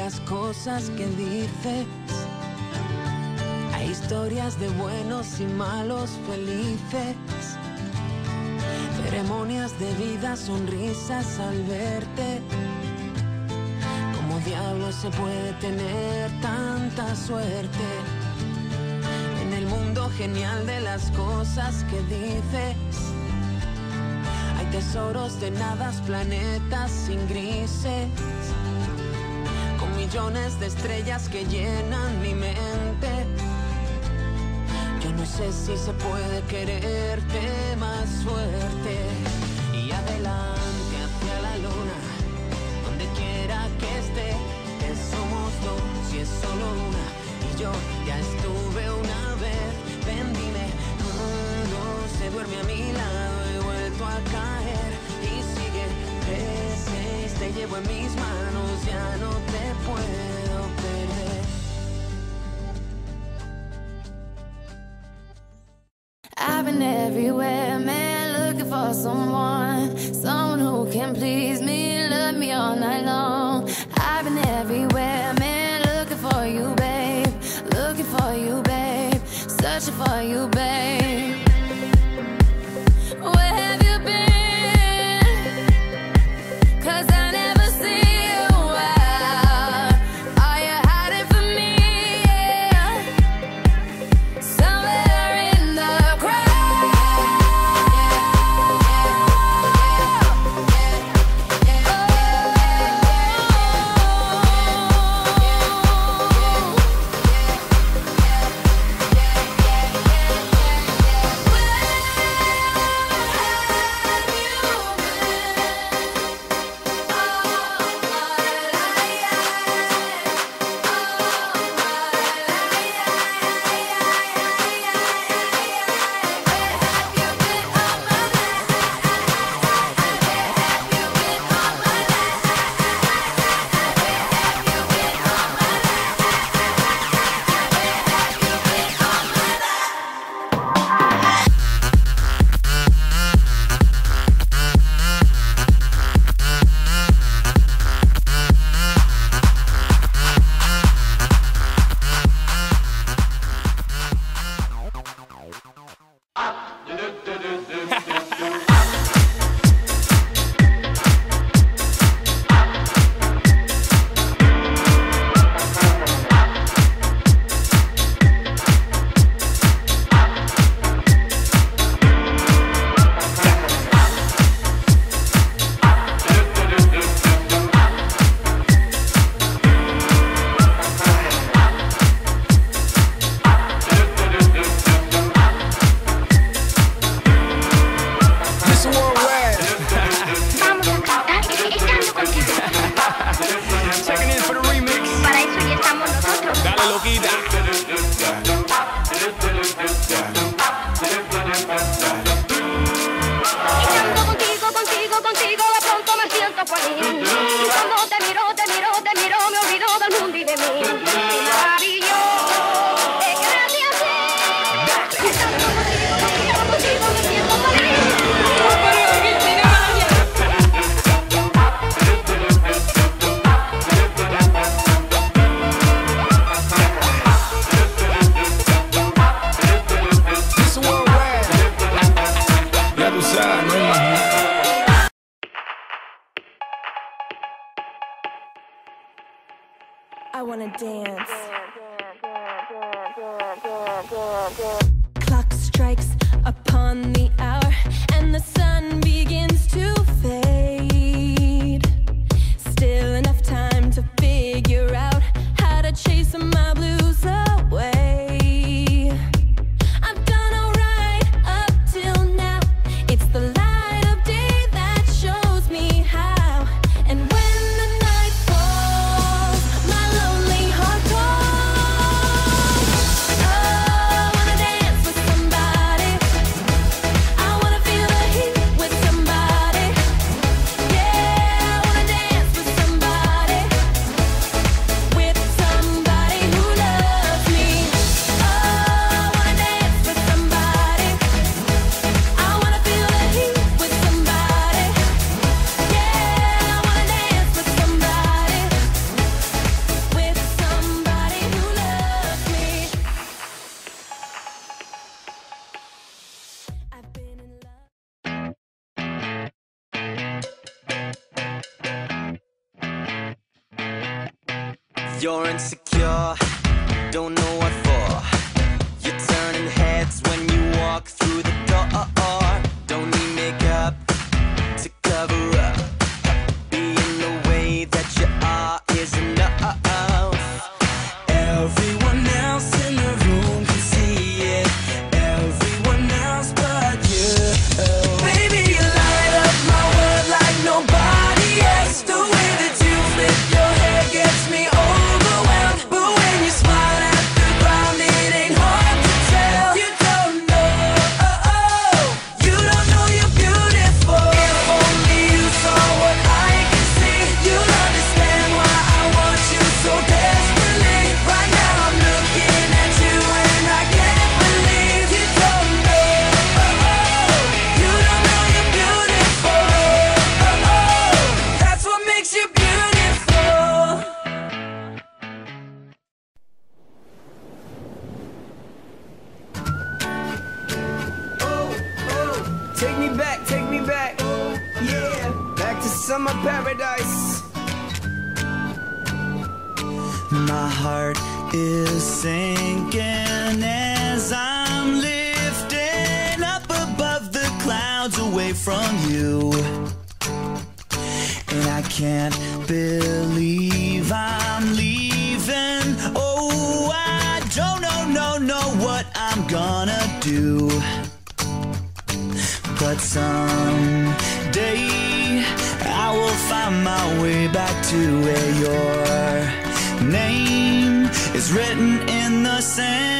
las cosas que dices. Hay historias de buenos y malos felices, ceremonias de vida, sonrisas al verte. ¿Cómo diablos se puede tener tanta suerte? En el mundo genial de las cosas que dices, hay tesoros de nadas, planetas sin grises, con millones de estrellas que llenan mi mente. Yo no sé si se puede quererte más fuerte. Y adelante hacia la luna, donde quiera que esté, que somos dos y es solo una. Y yo ya estuve una vez, ven dime, cuando se duerme a mi lado he vuelto a caer. Y sigue, 3-6, te llevo en mis manos, ya no te puedo perder. I've been everywhere, man, looking for someone who can please me, love me all night long. I've been everywhere, man, looking for you, babe, searching for you, babe. Where have you been? 'Cause I never see you out. Are you hiding from me? Yeah. Somewhere in the I wanna dance. Clock strikes upon the hour and the sun begins to fade. Still enough time to figure out how to chase my blues away. I've done alright up till now. It's the light of day that shows me how. And when the night falls, my lonely heart calls. Oh, I wanna dance with somebody. I wanna feel the heat with somebody. You're insecure, don't know what for. You're turning heads when you walk through the door. Don't need makeup to cover up. Being the way that you are is enough. Everyone else in the room can see it. Everyone else but you. Baby, you light up my world like nobody else. The way that you flip your hair gets me overwhelmed. But when you smile at the ground, it ain't hard to tell. You don't know, you don't know you're beautiful. If only you saw what I can see, you'll understand why I want you so desperately. Right now I'm looking at you and I can't believe you don't know, you don't know you're beautiful. That's what makes you beautiful. Take me back, yeah, back to summer paradise. My heart is sinking as I'm lifting up above the clouds away from you. And I can't believe I'm leaving. Oh, I don't know what I'm gonna do. But someday I will find my way back to where your name is written in the sand.